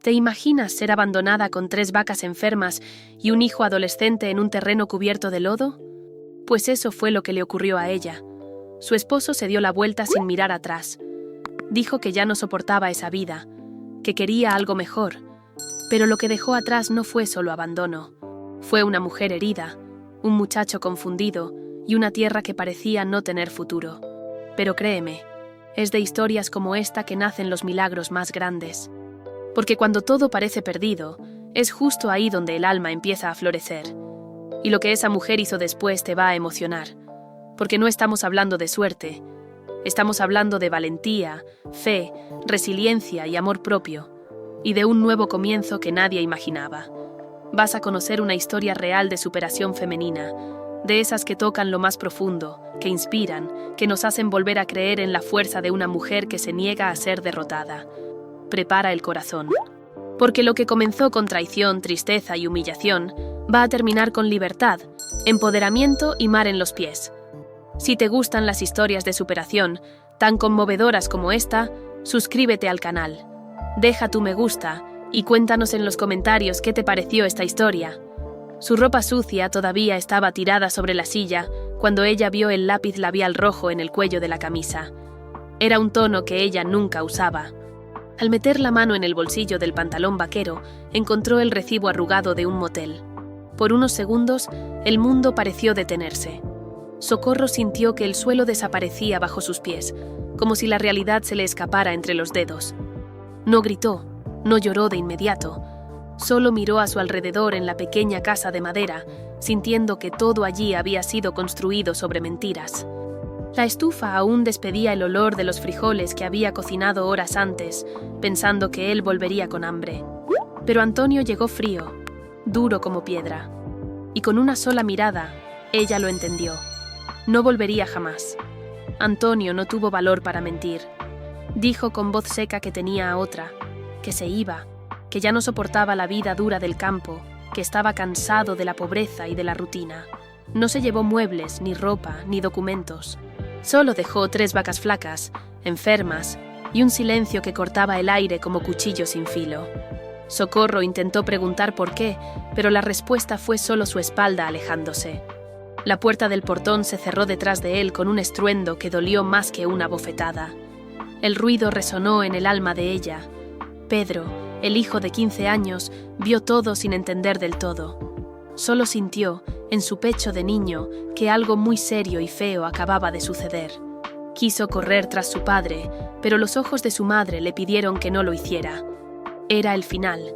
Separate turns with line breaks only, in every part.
¿Te imaginas ser abandonada con 3 vacas enfermas y un hijo adolescente en un terreno cubierto de lodo? Pues eso fue lo que le ocurrió a ella. Su esposo se dio la vuelta sin mirar atrás. Dijo que ya no soportaba esa vida, que quería algo mejor. Pero lo que dejó atrás no fue solo abandono. Fue una mujer herida, un muchacho confundido y una tierra que parecía no tener futuro. Pero créeme, es de historias como esta que nacen los milagros más grandes. Porque cuando todo parece perdido, es justo ahí donde el alma empieza a florecer. Y lo que esa mujer hizo después te va a emocionar. Porque no estamos hablando de suerte. Estamos hablando de valentía, fe, resiliencia y amor propio. Y de un nuevo comienzo que nadie imaginaba. Vas a conocer una historia real de superación femenina, de esas que tocan lo más profundo, que inspiran, que nos hacen volver a creer en la fuerza de una mujer que se niega a ser derrotada. Prepara el corazón. Porque lo que comenzó con traición, tristeza y humillación, va a terminar con libertad, empoderamiento y mar en los pies. Si te gustan las historias de superación, tan conmovedoras como esta, suscríbete al canal. Deja tu me gusta y cuéntanos en los comentarios qué te pareció esta historia. Su ropa sucia todavía estaba tirada sobre la silla cuando ella vio el lápiz labial rojo en el cuello de la camisa. Era un tono que ella nunca usaba. Al meter la mano en el bolsillo del pantalón vaquero, encontró el recibo arrugado de un motel. Por unos segundos, el mundo pareció detenerse. Socorro sintió que el suelo desaparecía bajo sus pies, como si la realidad se le escapara entre los dedos. No gritó, no lloró de inmediato. Solo miró a su alrededor en la pequeña casa de madera, sintiendo que todo allí había sido construido sobre mentiras. La estufa aún despedía el olor de los frijoles que había cocinado horas antes, pensando que él volvería con hambre. Pero Antonio llegó frío, duro como piedra. Y con una sola mirada, ella lo entendió. No volvería jamás. Antonio no tuvo valor para mentir. Dijo con voz seca que tenía a otra, que se iba, que ya no soportaba la vida dura del campo, que estaba cansado de la pobreza y de la rutina. No se llevó muebles, ni ropa, ni documentos. Solo dejó 3 vacas flacas, enfermas, y un silencio que cortaba el aire como cuchillo sin filo. Socorro intentó preguntar por qué, pero la respuesta fue solo su espalda alejándose. La puerta del portón se cerró detrás de él con un estruendo que dolió más que una bofetada. El ruido resonó en el alma de ella. Pedro, el hijo de 15 años, vio todo sin entender del todo. Solo sintió, en su pecho de niño, que algo muy serio y feo acababa de suceder. Quiso correr tras su padre, pero los ojos de su madre le pidieron que no lo hiciera. Era el final.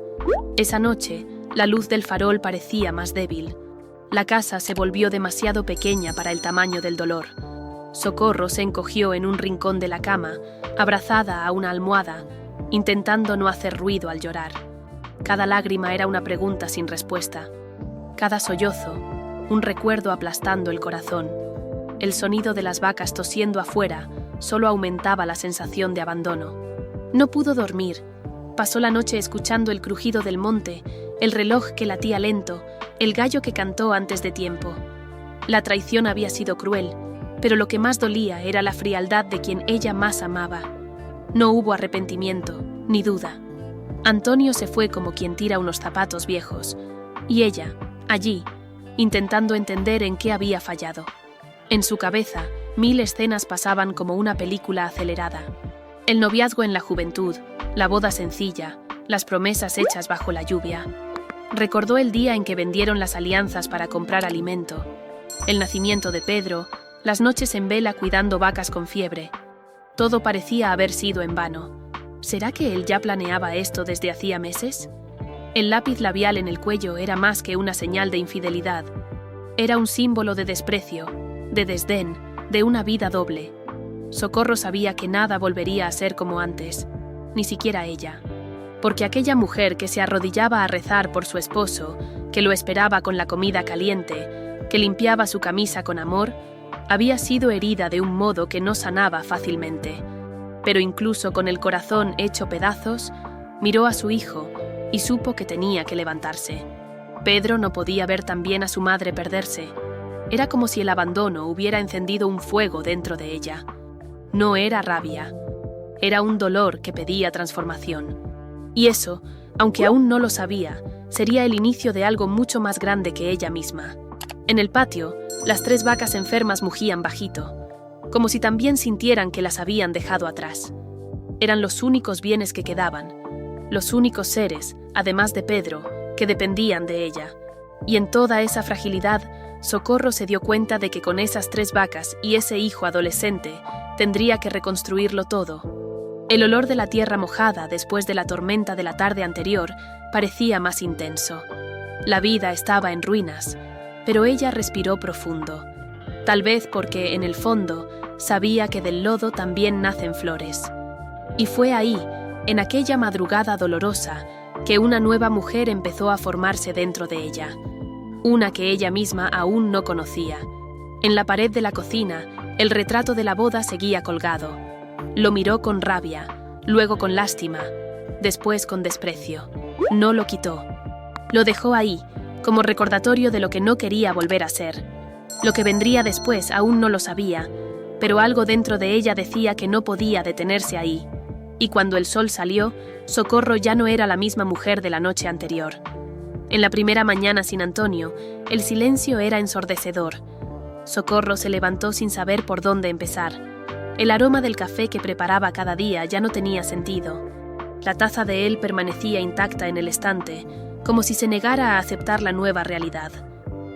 Esa noche, la luz del farol parecía más débil. La casa se volvió demasiado pequeña para el tamaño del dolor. Socorro se encogió en un rincón de la cama, abrazada a una almohada, intentando no hacer ruido al llorar. Cada lágrima era una pregunta sin respuesta. Cada sollozo, un recuerdo aplastando el corazón. El sonido de las vacas tosiendo afuera solo aumentaba la sensación de abandono. No pudo dormir. Pasó la noche escuchando el crujido del monte, el reloj que latía lento, el gallo que cantó antes de tiempo. La traición había sido cruel, pero lo que más dolía era la frialdad de quien ella más amaba. No hubo arrepentimiento, ni duda. Antonio se fue como quien tira unos zapatos viejos, y ella, allí, intentando entender en qué había fallado. En su cabeza, 1000 escenas pasaban como una película acelerada. El noviazgo en la juventud, la boda sencilla, las promesas hechas bajo la lluvia. Recordó el día en que vendieron las alianzas para comprar alimento, el nacimiento de Pedro, las noches en vela cuidando vacas con fiebre. Todo parecía haber sido en vano. ¿Será que él ya planeaba esto desde hacía meses? El lápiz labial en el cuello era más que una señal de infidelidad. Era un símbolo de desprecio, de desdén, de una vida doble. Socorro sabía que nada volvería a ser como antes, ni siquiera ella. Porque aquella mujer que se arrodillaba a rezar por su esposo, que lo esperaba con la comida caliente, que limpiaba su camisa con amor, había sido herida de un modo que no sanaba fácilmente. Pero incluso con el corazón hecho pedazos, miró a su hijo y supo que tenía que levantarse. Pedro no podía ver también a su madre perderse. Era como si el abandono hubiera encendido un fuego dentro de ella. No era rabia, era un dolor que pedía transformación. Y eso, Aunque aún no lo sabía, sería el inicio de algo mucho más grande que ella misma. En el patio, las 3 vacas enfermas mugían bajito, como si también sintieran que las habían dejado atrás. Eran los únicos bienes que quedaban, los únicos seres, además de Pedro, que dependían de ella. Y en toda esa fragilidad, Socorro se dio cuenta de que con esas 3 vacas y ese hijo adolescente, tendría que reconstruirlo todo. El olor de la tierra mojada después de la tormenta de la tarde anterior parecía más intenso. La vida estaba en ruinas, pero ella respiró profundo. Tal vez porque, en el fondo, sabía que del lodo también nacen flores. Y fue ahí, en aquella madrugada dolorosa, que una nueva mujer empezó a formarse dentro de ella. Una que ella misma aún no conocía. En la pared de la cocina, el retrato de la boda seguía colgado. Lo miró con rabia, luego con lástima, después con desprecio. No lo quitó. Lo dejó ahí, como recordatorio de lo que no quería volver a ser. Lo que vendría después aún no lo sabía, pero algo dentro de ella decía que no podía detenerse ahí. Y cuando el sol salió, Socorro ya no era la misma mujer de la noche anterior. En la primera mañana sin Antonio, el silencio era ensordecedor. Socorro se levantó sin saber por dónde empezar. El aroma del café que preparaba cada día ya no tenía sentido. La taza de él permanecía intacta en el estante, como si se negara a aceptar la nueva realidad.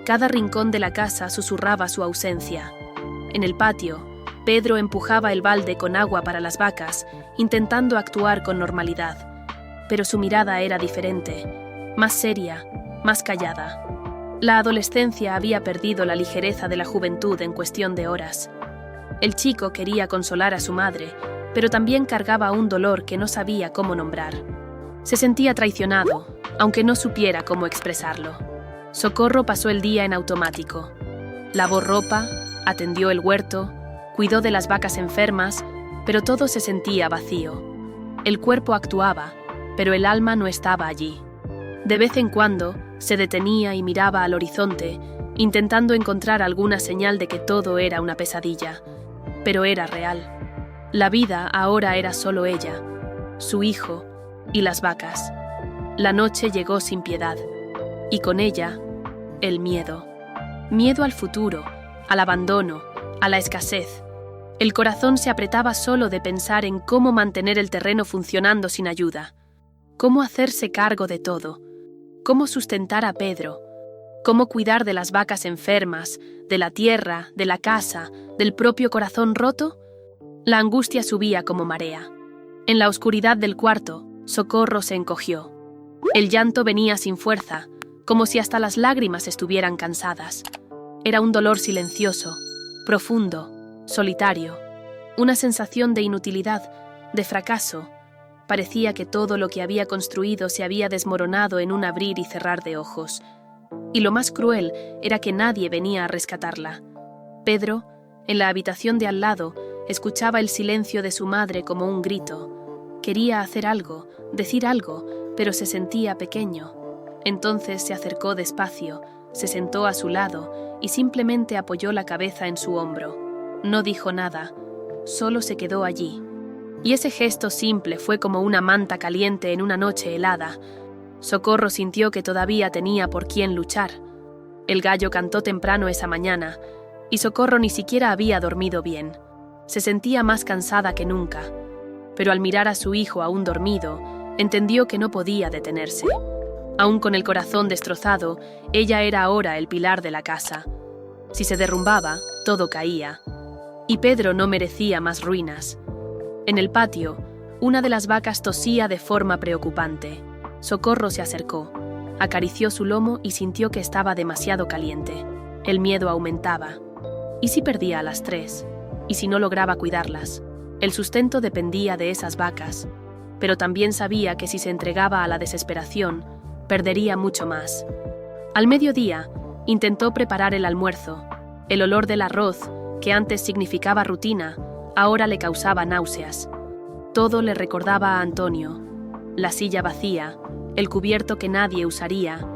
Cada rincón de la casa susurraba su ausencia. En el patio, Pedro empujaba el balde con agua para las vacas, intentando actuar con normalidad. Pero su mirada era diferente, más seria, más callada. La adolescencia había perdido la ligereza de la juventud en cuestión de horas. El chico quería consolar a su madre, pero también cargaba un dolor que no sabía cómo nombrar. Se sentía traicionado, aunque no supiera cómo expresarlo. Socorro pasó el día en automático. Lavó ropa, atendió el huerto, cuidó de las vacas enfermas, pero todo se sentía vacío. El cuerpo actuaba, pero el alma no estaba allí. De vez en cuando, se detenía y miraba al horizonte, intentando encontrar alguna señal de que todo era una pesadilla. Pero era real. La vida ahora era solo ella, su hijo y las vacas. La noche llegó sin piedad, y con ella, el miedo. Miedo al futuro, al abandono, a la escasez. El corazón se apretaba solo de pensar en cómo mantener el terreno funcionando sin ayuda, cómo hacerse cargo de todo, cómo sustentar a Pedro, cómo cuidar de las vacas enfermas, de la tierra, de la casa, del propio corazón roto. La angustia subía como marea. En la oscuridad del cuarto, Socorro se encogió. El llanto venía sin fuerza, como si hasta las lágrimas estuvieran cansadas. Era un dolor silencioso, profundo, solitario, una sensación de inutilidad, de fracaso. Parecía que todo lo que había construido se había desmoronado en un abrir y cerrar de ojos. Y lo más cruel era que nadie venía a rescatarla. Pedro, en la habitación de al lado, escuchaba el silencio de su madre como un grito. Quería hacer algo, decir algo, pero se sentía pequeño. Entonces se acercó despacio, se sentó a su lado y simplemente apoyó la cabeza en su hombro. No dijo nada, solo se quedó allí. Y ese gesto simple fue como una manta caliente en una noche helada. Socorro sintió que todavía tenía por quién luchar. El gallo cantó temprano esa mañana, y Socorro ni siquiera había dormido bien. Se sentía más cansada que nunca, pero al mirar a su hijo aún dormido, entendió que no podía detenerse. Aún con el corazón destrozado, ella era ahora el pilar de la casa. Si se derrumbaba, todo caía. Y Pedro no merecía más ruinas. En el patio, una de las vacas tosía de forma preocupante. Socorro se acercó, acarició su lomo y sintió que estaba demasiado caliente. El miedo aumentaba. ¿Y si perdía a las 3? ¿Y si no lograba cuidarlas? El sustento dependía de esas vacas, pero también sabía que si se entregaba a la desesperación, perdería mucho más. Al mediodía, intentó preparar el almuerzo. El olor del arroz, que antes significaba rutina, ahora le causaba náuseas. Todo le recordaba a Antonio. La silla vacía, el cubierto que nadie usaría,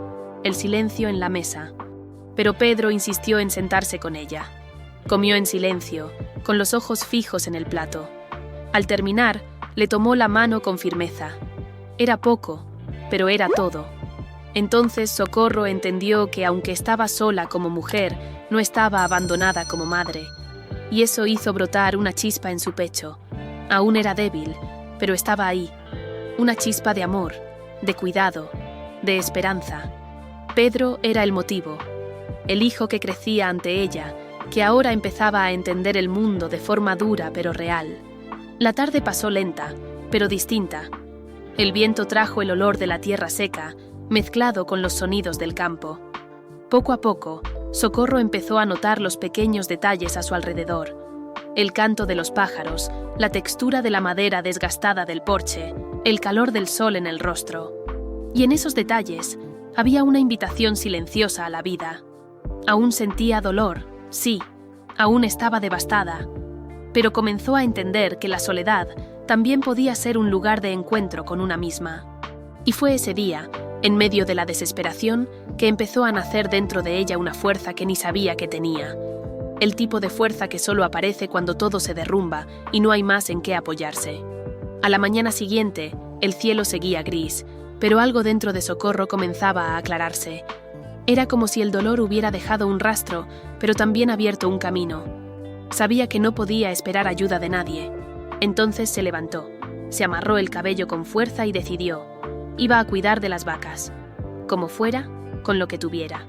el silencio en la mesa. Pero Pedro insistió en sentarse con ella. Comió en silencio, con los ojos fijos en el plato. Al terminar, le tomó la mano con firmeza. Era poco, pero era todo. Entonces Socorro entendió que aunque estaba sola como mujer, no estaba abandonada como madre, y eso hizo brotar una chispa en su pecho. Aún era débil, pero estaba ahí, una chispa de amor, de cuidado, de esperanza. Pedro era el motivo, el hijo que crecía ante ella, que ahora empezaba a entender el mundo de forma dura pero real. La tarde pasó lenta, pero distinta. El viento trajo el olor de la tierra seca, mezclado con los sonidos del campo. Poco a poco, Socorro empezó a notar los pequeños detalles a su alrededor. El canto de los pájaros, la textura de la madera desgastada del porche, el calor del sol en el rostro. Y en esos detalles había una invitación silenciosa a la vida. Aún sentía dolor, sí, aún estaba devastada, pero comenzó a entender que la soledad también podía ser un lugar de encuentro con una misma. Y fue ese día, en medio de la desesperación, que empezó a nacer dentro de ella una fuerza que ni sabía que tenía. El tipo de fuerza que solo aparece cuando todo se derrumba y no hay más en qué apoyarse. A la mañana siguiente, el cielo seguía gris, pero algo dentro de Socorro comenzaba a aclararse. Era como si el dolor hubiera dejado un rastro, pero también abierto un camino. Sabía que no podía esperar ayuda de nadie. Entonces se levantó, se amarró el cabello con fuerza y decidió. Iba a cuidar de las vacas. Como fuera, con lo que tuviera.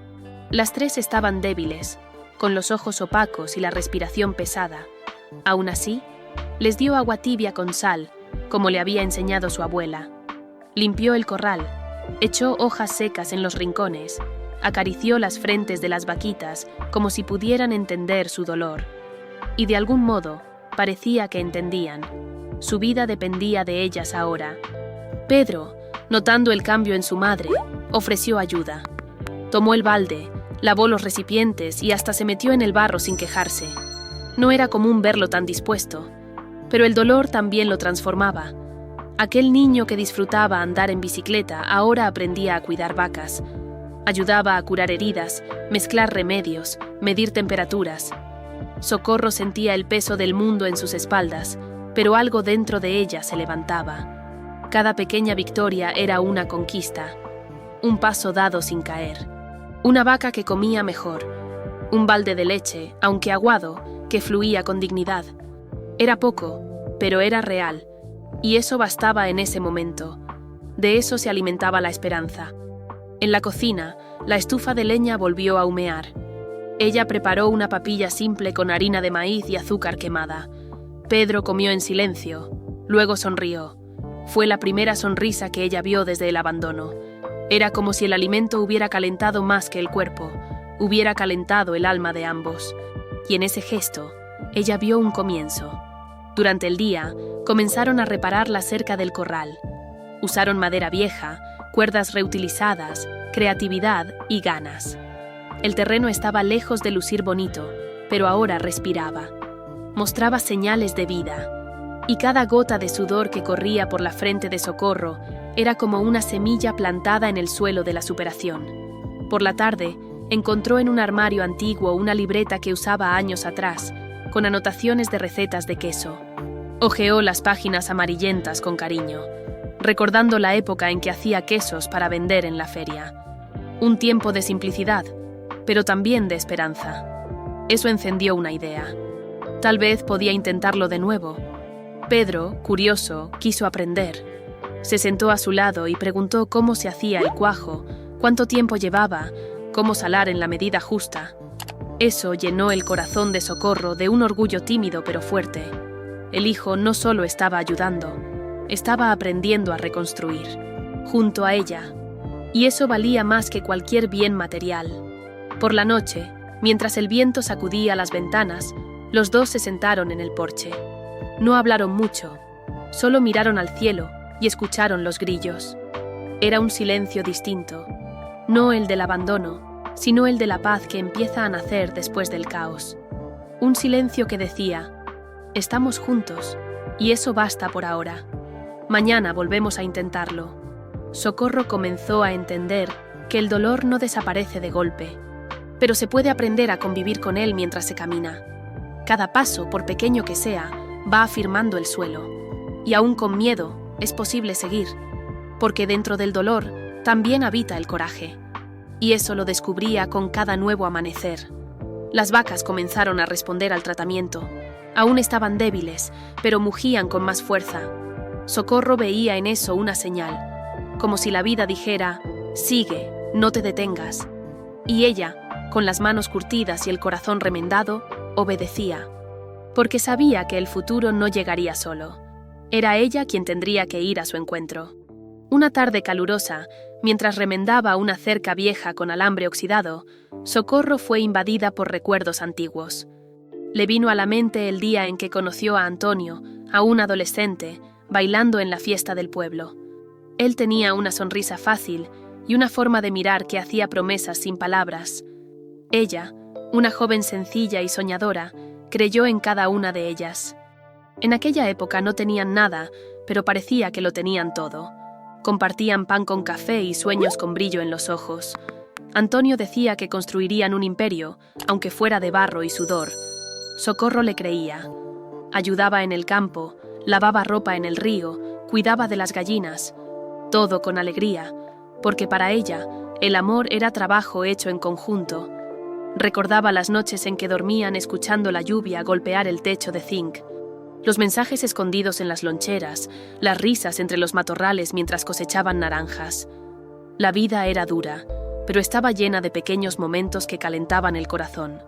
Las tres estaban débiles, con los ojos opacos y la respiración pesada. Aún así, les dio agua tibia con sal, como le había enseñado su abuela. Limpió el corral, echó hojas secas en los rincones, acarició las frentes de las vaquitas como si pudieran entender su dolor. Y de algún modo, parecía que entendían. Su vida dependía de ellas ahora. Pedro, notando el cambio en su madre, ofreció ayuda. Tomó el balde, lavó los recipientes y hasta se metió en el barro sin quejarse. No era común verlo tan dispuesto, pero el dolor también lo transformaba. Aquel niño que disfrutaba andar en bicicleta ahora aprendía a cuidar vacas. Ayudaba a curar heridas, mezclar remedios, medir temperaturas. Socorro sentía el peso del mundo en sus espaldas, pero algo dentro de ella se levantaba. Cada pequeña victoria era una conquista, un paso dado sin caer. Una vaca que comía mejor, un balde de leche, aunque aguado, que fluía con dignidad. Era poco, pero era real, y eso bastaba en ese momento. De eso se alimentaba la esperanza. En la cocina, la estufa de leña volvió a humear. Ella preparó una papilla simple con harina de maíz y azúcar quemada. Pedro comió en silencio, luego sonrió. Fue la primera sonrisa que ella vio desde el abandono. Era como si el alimento hubiera calentado más que el cuerpo, hubiera calentado el alma de ambos. Y en ese gesto, ella vio un comienzo. Durante el día, comenzaron a reparar la cerca del corral. Usaron madera vieja, cuerdas reutilizadas, creatividad y ganas. El terreno estaba lejos de lucir bonito, pero ahora respiraba. Mostraba señales de vida, y cada gota de sudor que corría por la frente de Socorro era como una semilla plantada en el suelo de la superación. Por la tarde, encontró en un armario antiguo una libreta que usaba años atrás, con anotaciones de recetas de queso. Hojeó las páginas amarillentas con cariño, recordando la época en que hacía quesos para vender en la feria. Un tiempo de simplicidad, pero también de esperanza. Eso encendió una idea. Tal vez podía intentarlo de nuevo. Pedro, curioso, quiso aprender. Se sentó a su lado y preguntó cómo se hacía el cuajo, cuánto tiempo llevaba, cómo salar en la medida justa. Eso llenó el corazón de Socorro de un orgullo tímido pero fuerte. El hijo no solo estaba ayudando, estaba aprendiendo a reconstruir, junto a ella. Y eso valía más que cualquier bien material. Por la noche, mientras el viento sacudía las ventanas, los dos se sentaron en el porche. No hablaron mucho, solo miraron al cielo y escucharon los grillos. Era un silencio distinto, no el del abandono, sino el de la paz que empieza a nacer después del caos. Un silencio que decía, estamos juntos, y eso basta por ahora. Mañana volvemos a intentarlo. Socorro comenzó a entender que el dolor no desaparece de golpe, pero se puede aprender a convivir con él mientras se camina. Cada paso, por pequeño que sea, va afirmando el suelo, y aún con miedo, es posible seguir. porque dentro del dolor también habita el coraje. Y eso lo descubría con cada nuevo amanecer. Las vacas comenzaron a responder al tratamiento. Aún estaban débiles, pero mugían con más fuerza. Socorro veía en eso una señal, como si la vida dijera: sigue, no te detengas. Y ella, con las manos curtidas y el corazón remendado, obedecía, porque sabía que el futuro no llegaría solo. Era ella quien tendría que ir a su encuentro. Una tarde calurosa, mientras remendaba una cerca vieja con alambre oxidado, Socorro fue invadida por recuerdos antiguos. Le vino a la mente el día en que conoció a Antonio, aún adolescente, bailando en la fiesta del pueblo. Él tenía una sonrisa fácil y una forma de mirar que hacía promesas sin palabras. Ella, una joven sencilla y soñadora, creyó en cada una de ellas. En aquella época no tenían nada, pero parecía que lo tenían todo. Compartían pan con café y sueños con brillo en los ojos. Antonio decía que construirían un imperio, aunque fuera de barro y sudor. Socorro le creía. Ayudaba en el campo, lavaba ropa en el río, cuidaba de las gallinas. Todo con alegría, porque para ella el amor era trabajo hecho en conjunto. Recordaba las noches en que dormían escuchando la lluvia golpear el techo de zinc. Los mensajes escondidos en las loncheras, las risas entre los matorrales mientras cosechaban naranjas. La vida era dura, pero estaba llena de pequeños momentos que calentaban el corazón.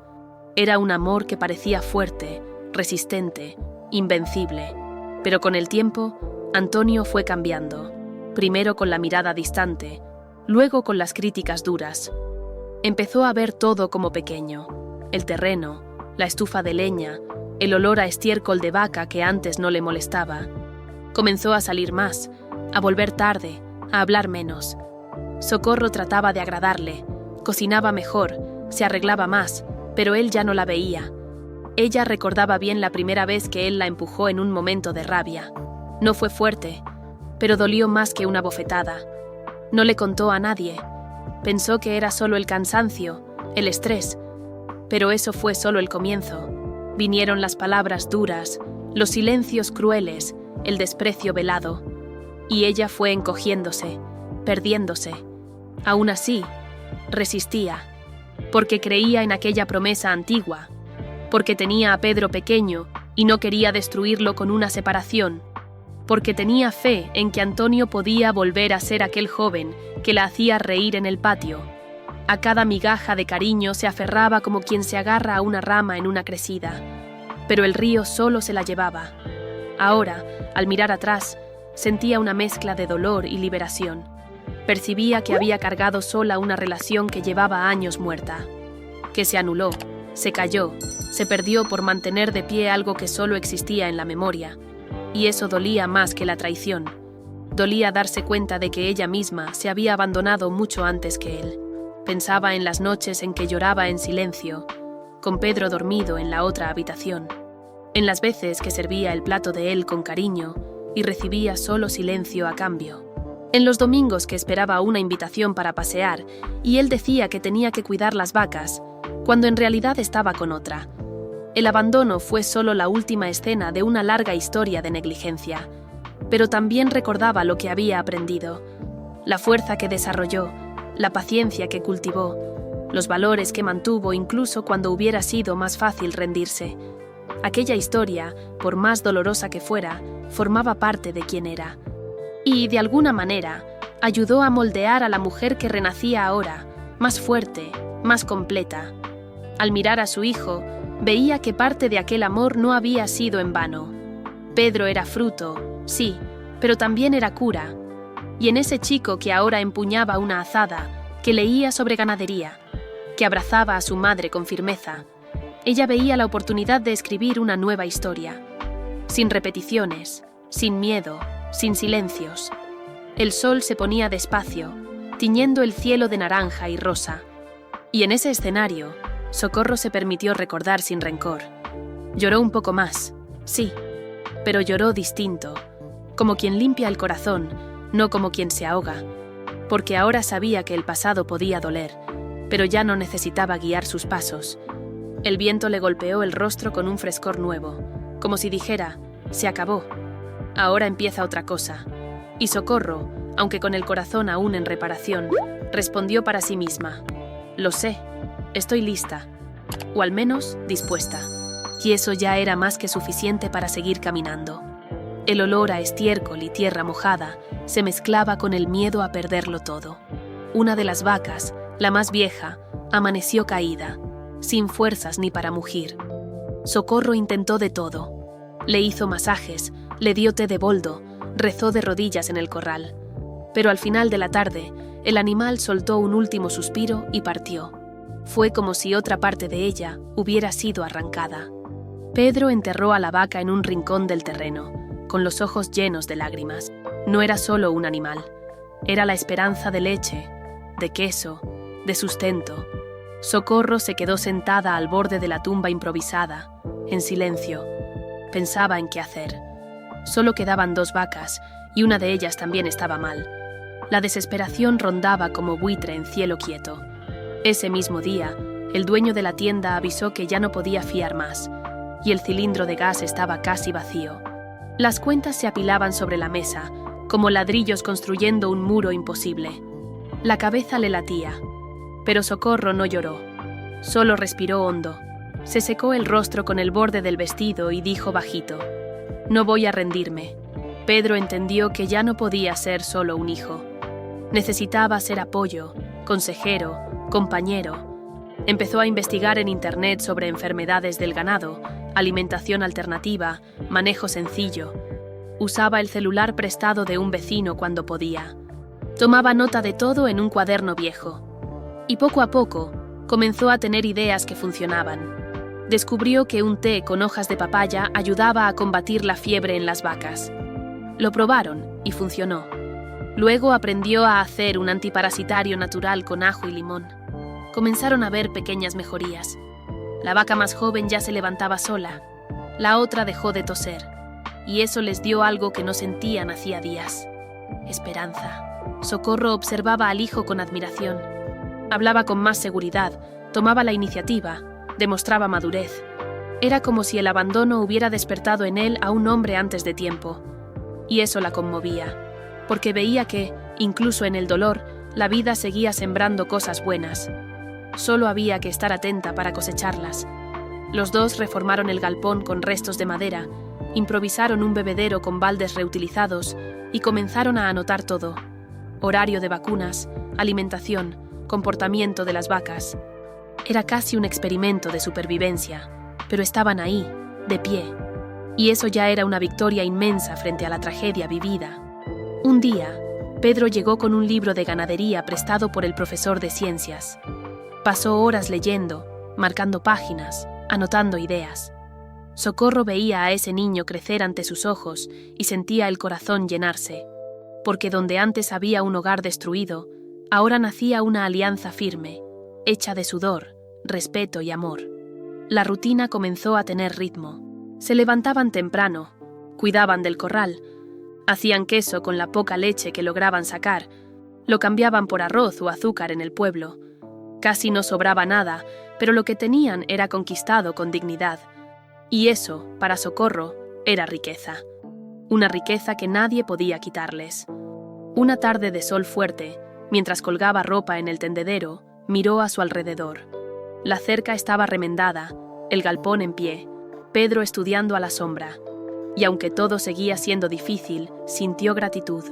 Era un amor que parecía fuerte, resistente, invencible. Pero con el tiempo, Antonio fue cambiando. Primero con la mirada distante, luego con las críticas duras. Empezó a ver todo como pequeño. El terreno, la estufa de leña, el olor a estiércol de vaca que antes no le molestaba. Comenzó a salir más, a volver tarde, a hablar menos. Socorro trataba de agradarle, cocinaba mejor, se arreglaba más, pero él ya no la veía. Ella recordaba bien la primera vez que él la empujó en un momento de rabia. No fue fuerte, pero dolió más que una bofetada. No le contó a nadie. Pensó que era solo el cansancio, el estrés, pero eso fue solo el comienzo. Vinieron las palabras duras, los silencios crueles, el desprecio velado. Y ella fue encogiéndose, perdiéndose. Aún así, resistía, porque creía en aquella promesa antigua, porque tenía a Pedro pequeño y no quería destruirlo con una separación, porque tenía fe en que Antonio podía volver a ser aquel joven que la hacía reír en el patio. A cada migaja de cariño se aferraba como quien se agarra a una rama en una crecida. Pero el río solo se la llevaba. Ahora, al mirar atrás, sentía una mezcla de dolor y liberación. Percibía que había cargado sola una relación que llevaba años muerta, que se anuló, se cayó, se perdió por mantener de pie algo que solo existía en la memoria. Y eso dolía más que la traición. Dolía darse cuenta de que ella misma se había abandonado mucho antes que él. Pensaba en las noches en que lloraba en silencio, con Pedro dormido en la otra habitación, en las veces que servía el plato de él con cariño y recibía solo silencio a cambio, en los domingos que esperaba una invitación para pasear y él decía que tenía que cuidar las vacas, cuando en realidad estaba con otra. El abandono fue solo la última escena de una larga historia de negligencia, pero también recordaba lo que había aprendido, la fuerza que desarrolló, la paciencia que cultivó, los valores que mantuvo incluso cuando hubiera sido más fácil rendirse. Aquella historia, por más dolorosa que fuera, formaba parte de quien era. Y, de alguna manera, ayudó a moldear a la mujer que renacía ahora, más fuerte, más completa. Al mirar a su hijo, veía que parte de aquel amor no había sido en vano. Pedro era fruto, sí, pero también era cura. Y en ese chico que ahora empuñaba una azada, que leía sobre ganadería, que abrazaba a su madre con firmeza, ella veía la oportunidad de escribir una nueva historia. Sin repeticiones, sin miedo, sin silencios. El sol se ponía despacio, tiñendo el cielo de naranja y rosa. Y en ese escenario, Socorro se permitió recordar sin rencor. Lloró un poco más, sí, pero lloró distinto, como quien limpia el corazón, no como quien se ahoga, porque ahora sabía que el pasado podía doler, pero ya no necesitaba guiar sus pasos. El viento le golpeó el rostro con un frescor nuevo, como si dijera, se acabó, ahora empieza otra cosa. Y Socorro, aunque con el corazón aún en reparación, respondió para sí misma: «Lo sé, estoy lista, o al menos dispuesta». Y eso ya era más que suficiente para seguir caminando. El olor a estiércol y tierra mojada se mezclaba con el miedo a perderlo todo. Una de las vacas, la más vieja, amaneció caída, sin fuerzas ni para mugir. Socorro intentó de todo. Le hizo masajes, le dio té de boldo, rezó de rodillas en el corral. Pero al final de la tarde, el animal soltó un último suspiro y partió. Fue como si otra parte de ella hubiera sido arrancada. Pedro enterró a la vaca en un rincón del terreno, con los ojos llenos de lágrimas. No era solo un animal, era la esperanza de leche, de queso, de sustento. Socorro se quedó sentada al borde de la tumba improvisada, en silencio. Pensaba en qué hacer. Solo quedaban 2 vacas, y una de ellas también estaba mal. La desesperación rondaba como buitre en cielo quieto. Ese mismo día, el dueño de la tienda avisó que ya no podía fiar más, y el cilindro de gas estaba casi vacío. Las cuentas se apilaban sobre la mesa, como ladrillos construyendo un muro imposible. La cabeza le latía, pero Socorro no lloró. Solo respiró hondo. Se secó el rostro con el borde del vestido y dijo bajito: «No voy a rendirme». Pedro entendió que ya no podía ser solo un hijo. Necesitaba ser apoyo, consejero, compañero. Empezó a investigar en internet sobre enfermedades del ganado, alimentación alternativa, manejo sencillo. Usaba el celular prestado de un vecino cuando podía. Tomaba nota de todo en un cuaderno viejo. Y poco a poco, comenzó a tener ideas que funcionaban. Descubrió que un té con hojas de papaya ayudaba a combatir la fiebre en las vacas. Lo probaron y funcionó. Luego aprendió a hacer un antiparasitario natural con ajo y limón. Comenzaron a ver pequeñas mejorías. La vaca más joven ya se levantaba sola. La otra dejó de toser. Y eso les dio algo que no sentían hacía días: esperanza. Socorro observaba al hijo con admiración. Hablaba con más seguridad, tomaba la iniciativa, demostraba madurez. Era como si el abandono hubiera despertado en él a un hombre antes de tiempo. Y eso la conmovía, porque veía que, incluso en el dolor, la vida seguía sembrando cosas buenas. Solo había que estar atenta para cosecharlas. Los 2 reformaron el galpón con restos de madera, improvisaron un bebedero con baldes reutilizados y comenzaron a anotar todo: horario de vacunas, alimentación, comportamiento de las vacas. Era casi un experimento de supervivencia, pero estaban ahí, de pie. Y eso ya era una victoria inmensa frente a la tragedia vivida. Un día, Pedro llegó con un libro de ganadería prestado por el profesor de ciencias. Pasó horas leyendo, marcando páginas, anotando ideas. Socorro veía a ese niño crecer ante sus ojos y sentía el corazón llenarse, porque donde antes había un hogar destruido, ahora nacía una alianza firme, hecha de sudor, respeto y amor. La rutina comenzó a tener ritmo. Se levantaban temprano, cuidaban del corral, hacían queso con la poca leche que lograban sacar, lo cambiaban por arroz o azúcar en el pueblo. Casi no sobraba nada, pero lo que tenían era conquistado con dignidad. Y eso, para Socorro, era riqueza. Una riqueza que nadie podía quitarles. Una tarde de sol fuerte, mientras colgaba ropa en el tendedero, miró a su alrededor. La cerca estaba remendada, el galpón en pie, Pedro estudiando a la sombra. Y aunque todo seguía siendo difícil, sintió gratitud.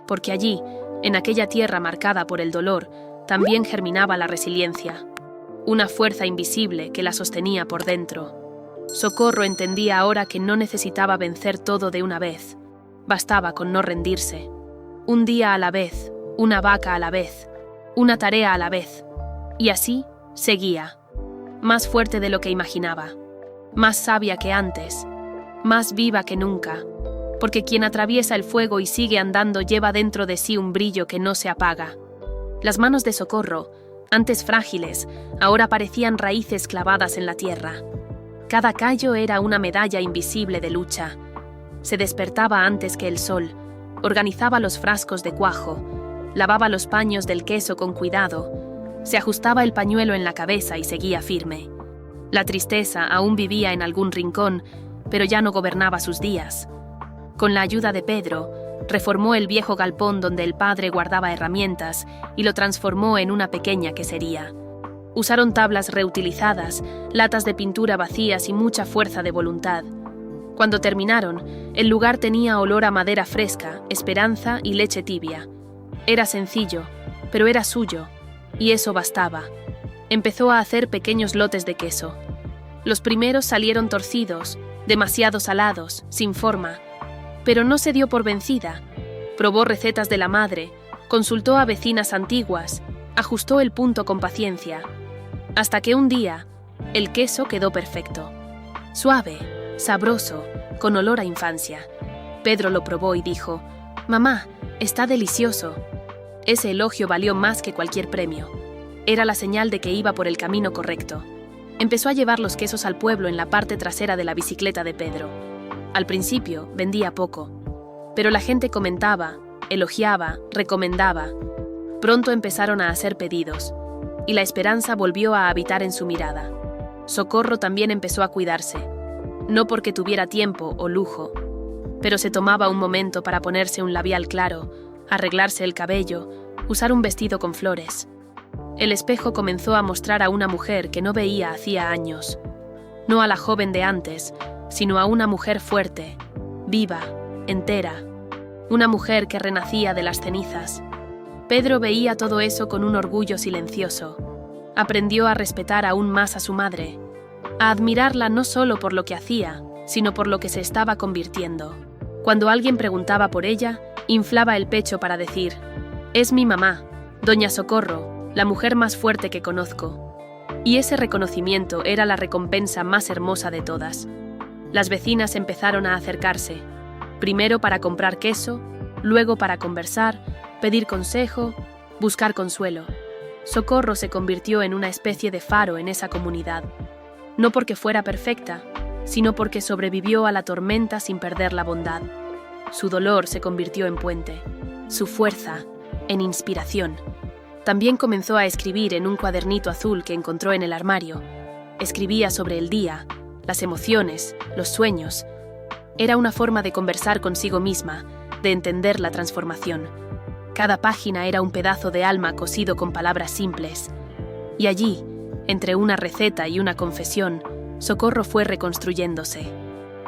Porque allí, en aquella tierra marcada por el dolor, también germinaba la resiliencia, una fuerza invisible que la sostenía por dentro. Socorro entendía ahora que no necesitaba vencer todo de una vez. Bastaba con no rendirse. Un día a la vez, una vaca a la vez, una tarea a la vez. Y así seguía, más fuerte de lo que imaginaba, más sabia que antes, más viva que nunca, porque quien atraviesa el fuego y sigue andando lleva dentro de sí un brillo que no se apaga. Las manos de Socorro, antes frágiles, ahora parecían raíces clavadas en la tierra. Cada callo era una medalla invisible de lucha. Se despertaba antes que el sol, organizaba los frascos de cuajo, lavaba los paños del queso con cuidado, se ajustaba el pañuelo en la cabeza y seguía firme. La tristeza aún vivía en algún rincón, pero ya no gobernaba sus días. Con la ayuda de Pedro, reformó el viejo galpón donde el padre guardaba herramientas y lo transformó en una pequeña quesería. Usaron tablas reutilizadas, latas de pintura vacías y mucha fuerza de voluntad. Cuando terminaron, el lugar tenía olor a madera fresca, esperanza y leche tibia. Era sencillo, pero era suyo, y eso bastaba. Empezó a hacer pequeños lotes de queso. Los primeros salieron torcidos, demasiado salados, sin forma. Pero no se dio por vencida. Probó recetas de la madre, consultó a vecinas antiguas, ajustó el punto con paciencia. Hasta que un día, el queso quedó perfecto. Suave, sabroso, con olor a infancia. Pedro lo probó y dijo: «Mamá, está delicioso». Ese elogio valió más que cualquier premio. Era la señal de que iba por el camino correcto. Empezó a llevar los quesos al pueblo en la parte trasera de la bicicleta de Pedro. Al principio vendía poco, pero la gente comentaba, elogiaba, recomendaba. Pronto empezaron a hacer pedidos, y la esperanza volvió a habitar en su mirada. Socorro también empezó a cuidarse, no porque tuviera tiempo o lujo, pero se tomaba un momento para ponerse un labial claro, arreglarse el cabello, usar un vestido con flores. El espejo comenzó a mostrar a una mujer que no veía hacía años. No a la joven de antes, sino a una mujer fuerte, viva, entera. Una mujer que renacía de las cenizas. Pedro veía todo eso con un orgullo silencioso. Aprendió a respetar aún más a su madre, a admirarla no solo por lo que hacía, sino por lo que se estaba convirtiendo. Cuando alguien preguntaba por ella, inflaba el pecho para decir: «Es mi mamá, Doña Socorro, la mujer más fuerte que conozco». Y ese reconocimiento era la recompensa más hermosa de todas. Las vecinas empezaron a acercarse, primero para comprar queso, luego para conversar, pedir consejo, buscar consuelo. Socorro se convirtió en una especie de faro en esa comunidad, no porque fuera perfecta, sino porque sobrevivió a la tormenta sin perder la bondad. Su dolor se convirtió en puente, su fuerza en inspiración. También comenzó a escribir en un cuadernito azul que encontró en el armario. Escribía sobre el día, las emociones, los sueños. Era una forma de conversar consigo misma, de entender la transformación. Cada página era un pedazo de alma cosido con palabras simples. Y allí, entre una receta y una confesión, Socorro fue reconstruyéndose.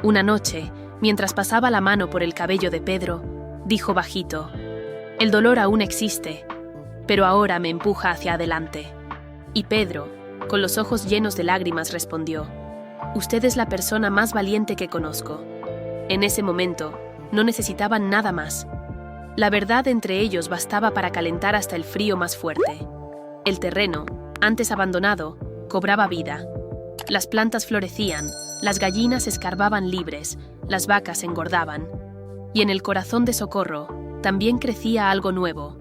Una noche, mientras pasaba la mano por el cabello de Pedro, dijo bajito: «El dolor aún existe, pero ahora me empuja hacia adelante». Y Pedro, con los ojos llenos de lágrimas, respondió: «Usted es la persona más valiente que conozco». En ese momento, no necesitaban nada más. La verdad entre ellos bastaba para calentar hasta el frío más fuerte. El terreno, antes abandonado, cobraba vida. Las plantas florecían, las gallinas escarbaban libres, las vacas engordaban. Y en el corazón de Socorro también crecía algo nuevo,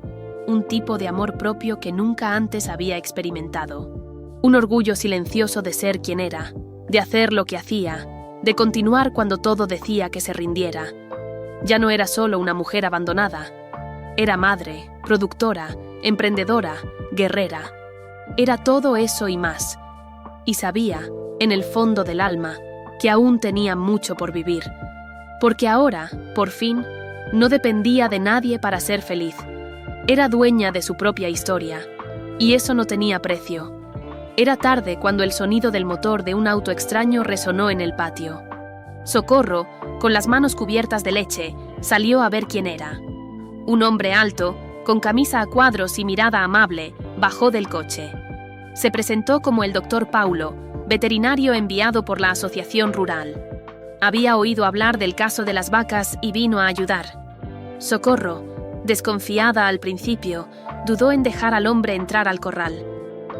un tipo de amor propio que nunca antes había experimentado. Un orgullo silencioso de ser quien era, de hacer lo que hacía, de continuar cuando todo decía que se rindiera. Ya no era solo una mujer abandonada. Era madre, productora, emprendedora, guerrera. Era todo eso y más. Y sabía, en el fondo del alma, que aún tenía mucho por vivir. Porque ahora, por fin, no dependía de nadie para ser feliz. Era dueña de su propia historia, y eso no tenía precio. Era tarde cuando el sonido del motor de un auto extraño resonó en el patio. Socorro, con las manos cubiertas de leche, salió a ver quién era. Un hombre alto, con camisa a cuadros y mirada amable, bajó del coche. Se presentó como el doctor Paulo, veterinario enviado por la asociación rural. Había oído hablar del caso de las vacas y vino a ayudar. Socorro, desconfiada al principio, dudó en dejar al hombre entrar al corral.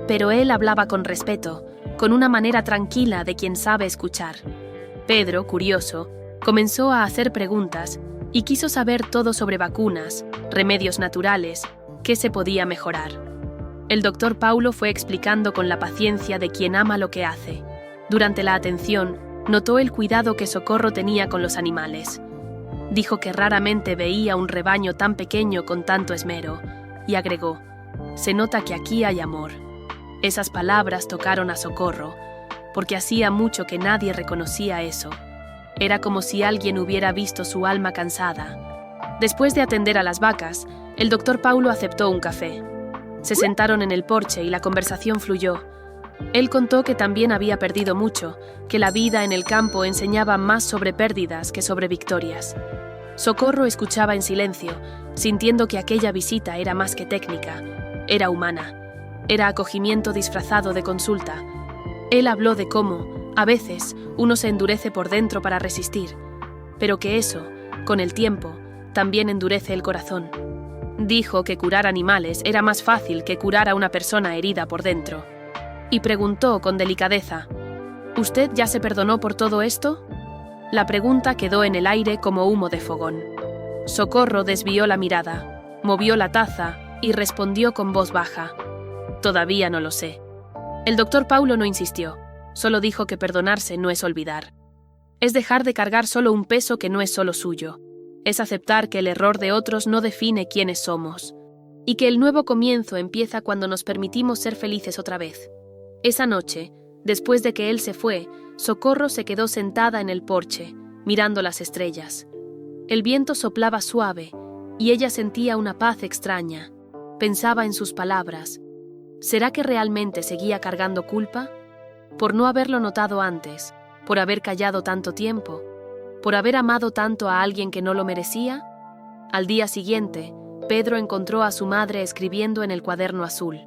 Pero él hablaba con respeto, con una manera tranquila de quien sabe escuchar. Pedro, curioso, comenzó a hacer preguntas y quiso saber todo sobre vacunas, remedios naturales, qué se podía mejorar. El doctor Paulo fue explicando con la paciencia de quien ama lo que hace. Durante la atención, notó el cuidado que Socorro tenía con los animales. Dijo que raramente veía un rebaño tan pequeño con tanto esmero, y agregó: «Se nota que aquí hay amor». Esas palabras tocaron a Socorro, porque hacía mucho que nadie reconocía eso. Era como si alguien hubiera visto su alma cansada, Después de atender a las vacas, el doctor Paulo aceptó un café. Se sentaron en el porche y la conversación fluyó. Él contó que también había perdido mucho, que la vida en el campo enseñaba más sobre pérdidas que sobre victorias. Socorro escuchaba en silencio, sintiendo que aquella visita era más que técnica, era humana. Era acogimiento disfrazado de consulta. Él habló de cómo, a veces, uno se endurece por dentro para resistir, pero que eso, con el tiempo, también endurece el corazón. Dijo que curar animales era más fácil que curar a una persona herida por dentro. Y preguntó con delicadeza, ¿usted ya se perdonó por todo esto? La pregunta quedó en el aire como humo de fogón. Socorro desvió la mirada, movió la taza y respondió con voz baja, «Todavía no lo sé». El doctor Paulo no insistió, solo dijo que perdonarse no es olvidar. Es dejar de cargar solo un peso que no es solo suyo. Es aceptar que el error de otros no define quiénes somos, y que el nuevo comienzo empieza cuando nos permitimos ser felices otra vez. Esa noche, después de que él se fue, Socorro se quedó sentada en el porche, mirando las estrellas. El viento soplaba suave, y ella sentía una paz extraña. Pensaba en sus palabras. ¿Será que realmente seguía cargando culpa? Por no haberlo notado antes, por haber callado tanto tiempo, por haber amado tanto a alguien que no lo merecía. Al día siguiente, Pedro encontró a su madre escribiendo en el cuaderno azul.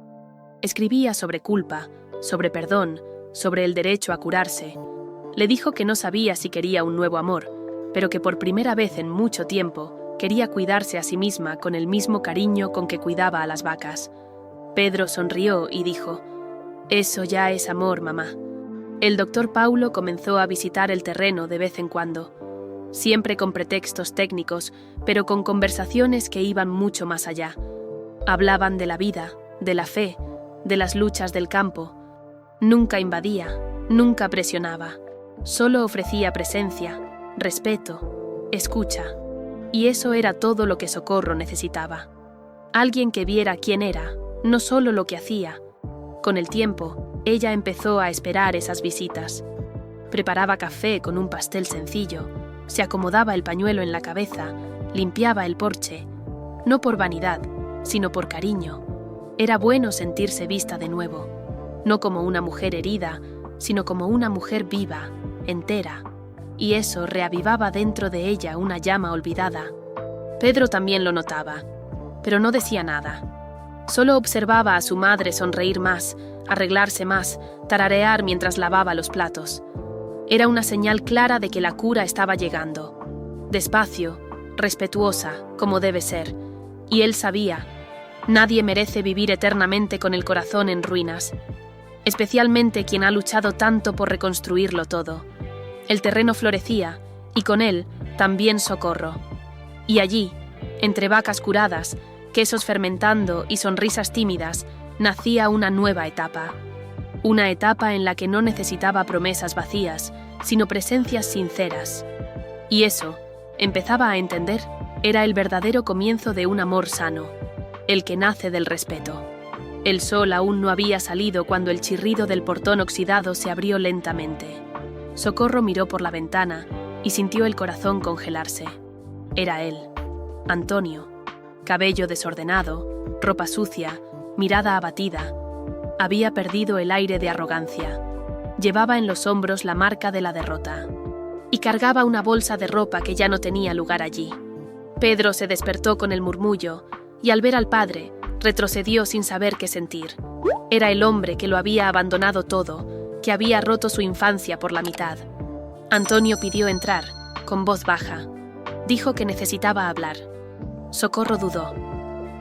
Escribía sobre culpa, sobre perdón, sobre el derecho a curarse. Le dijo que no sabía si quería un nuevo amor, pero que por primera vez en mucho tiempo quería cuidarse a sí misma con el mismo cariño con que cuidaba a las vacas. Pedro sonrió y dijo, «Eso ya es amor, mamá». El doctor Paulo comenzó a visitar el terreno de vez en cuando, siempre con pretextos técnicos, pero con conversaciones que iban mucho más allá. Hablaban de la vida, de la fe, de las luchas del campo. Nunca invadía, nunca presionaba, solo ofrecía presencia, respeto, escucha. Y eso era todo lo que Socorro necesitaba. Alguien que viera quién era, no solo lo que hacía. Con el tiempo, ella empezó a esperar esas visitas. Preparaba café con un pastel sencillo, se acomodaba el pañuelo en la cabeza, limpiaba el porche. No por vanidad, sino por cariño. Era bueno sentirse vista de nuevo, no como una mujer herida, sino como una mujer viva, entera. Y eso reavivaba dentro de ella una llama olvidada. Pedro también lo notaba, pero no decía nada. Solo observaba a su madre sonreír más, arreglarse más, tararear mientras lavaba los platos. Era una señal clara de que la cura estaba llegando. Despacio, respetuosa, como debe ser. Y él sabía, nadie merece vivir eternamente con el corazón en ruinas, especialmente quien ha luchado tanto por reconstruirlo todo. El terreno florecía, y con él también Socorro. Y allí, entre vacas curadas, quesos fermentando y sonrisas tímidas, nacía una nueva etapa. Una etapa en la que no necesitaba promesas vacías, sino presencias sinceras. Y eso, empezaba a entender, era el verdadero comienzo de un amor sano, el que nace del respeto. El sol aún no había salido cuando el chirrido del portón oxidado se abrió lentamente. Socorro miró por la ventana y sintió el corazón congelarse. Era él, Antonio. Cabello desordenado, ropa sucia, mirada abatida. Había perdido el aire de arrogancia. Llevaba en los hombros la marca de la derrota. Y cargaba una bolsa de ropa que ya no tenía lugar allí. Pedro se despertó con el murmullo y al ver al padre, retrocedió sin saber qué sentir. Era el hombre que lo había abandonado todo, que había roto su infancia por la mitad. Antonio pidió entrar, con voz baja. Dijo que necesitaba hablar. Socorro dudó.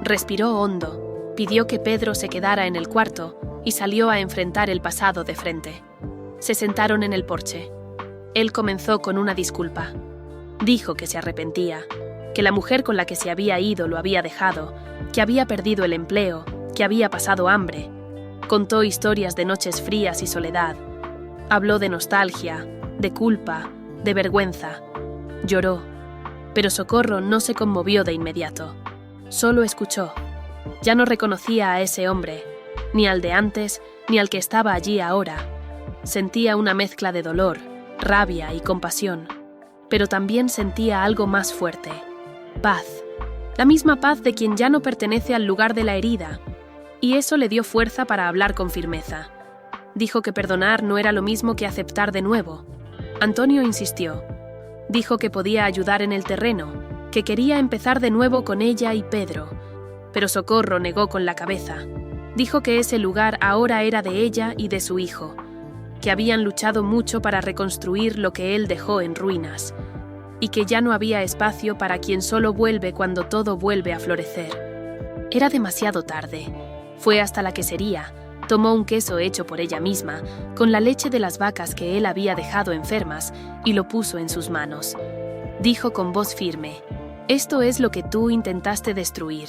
Respiró hondo, pidió que Pedro se quedara en el cuarto y salió a enfrentar el pasado de frente. Se sentaron en el porche. Él comenzó con una disculpa. Dijo que se arrepentía, que la mujer con la que se había ido lo había dejado, que había perdido el empleo, que había pasado hambre. Contó historias de noches frías y soledad. Habló de nostalgia, de culpa, de vergüenza. Lloró, pero Socorro no se conmovió de inmediato. Solo escuchó. Ya no reconocía a ese hombre, ni al de antes, ni al que estaba allí ahora. Sentía una mezcla de dolor, rabia y compasión, pero también sentía algo más fuerte. paz. La misma paz de quien ya no pertenece al lugar de la herida. Y eso le dio fuerza para hablar con firmeza. Dijo que perdonar no era lo mismo que aceptar de nuevo. Antonio insistió. Dijo que podía ayudar en el terreno, que quería empezar de nuevo con ella y Pedro. Pero Socorro negó con la cabeza. Dijo que ese lugar ahora era de ella y de su hijo, que habían luchado mucho para reconstruir lo que él dejó en ruinas, y que ya no había espacio para quien solo vuelve cuando todo vuelve a florecer. Era demasiado tarde. Fue hasta la quesería, tomó un queso hecho por ella misma, con la leche de las vacas que él había dejado enfermas, y lo puso en sus manos. Dijo con voz firme: «Esto es lo que tú intentaste destruir,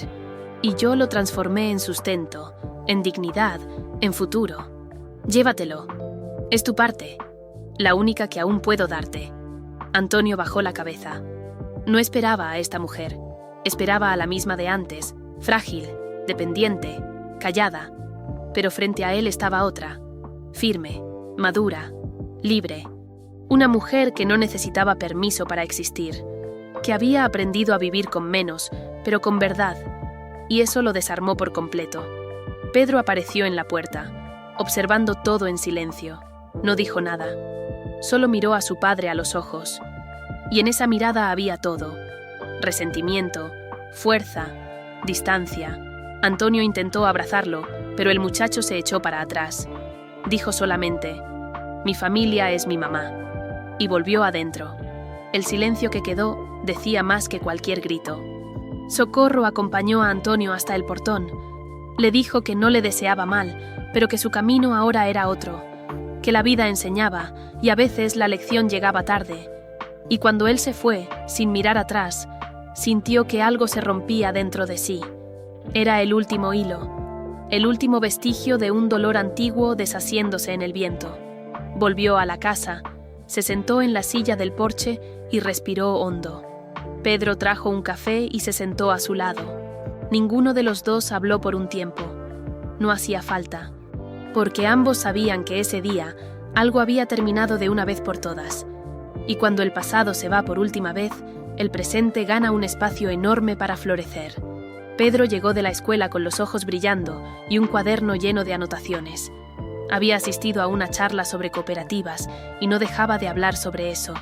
y yo lo transformé en sustento, en dignidad, en futuro. Llévatelo. Es tu parte, la única que aún puedo darte». Antonio bajó la cabeza. No esperaba a esta mujer. Esperaba a la misma de antes, frágil, dependiente, callada. Pero frente a él estaba otra, firme, madura, libre. Una mujer que no necesitaba permiso para existir, que había aprendido a vivir con menos, pero con verdad. Y eso lo desarmó por completo. Pedro apareció en la puerta, observando todo en silencio. No dijo nada. Solo miró a su padre a los ojos. Y en esa mirada había todo: resentimiento, fuerza, distancia. Antonio intentó abrazarlo, pero el muchacho se echó para atrás. Dijo solamente: «Mi familia es mi mamá», y volvió adentro. El silencio que quedó decía más que cualquier grito. Socorro acompañó a Antonio hasta el portón. Le dijo que no le deseaba mal, pero que su camino ahora era otro, que la vida enseñaba y a veces la lección llegaba tarde. Y cuando él se fue, sin mirar atrás, sintió que algo se rompía dentro de sí. Era el último hilo, el último vestigio de un dolor antiguo deshaciéndose en el viento. Volvió a la casa, se sentó en la silla del porche y respiró hondo. Pedro trajo un café y se sentó a su lado. Ninguno de los dos habló por un tiempo. No hacía falta, porque ambos sabían que ese día algo había terminado de una vez por todas. Y cuando el pasado se va por última vez, el presente gana un espacio enorme para florecer. Pedro llegó de la escuela con los ojos brillando y un cuaderno lleno de anotaciones. Había asistido a una charla sobre cooperativas y no dejaba de hablar sobre eso.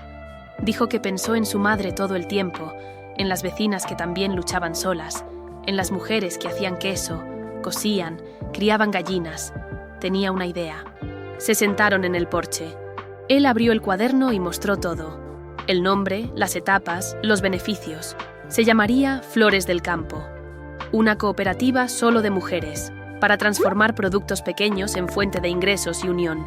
Dijo que pensó en su madre todo el tiempo, en las vecinas que también luchaban solas, en las mujeres que hacían queso, cosían, criaban gallinas. Tenía una idea. Se sentaron en el porche. Él abrió el cuaderno y mostró todo: el nombre, las etapas, los beneficios. Se llamaría Flores del Campo. Una cooperativa solo de mujeres, para transformar productos pequeños en fuente de ingresos y unión.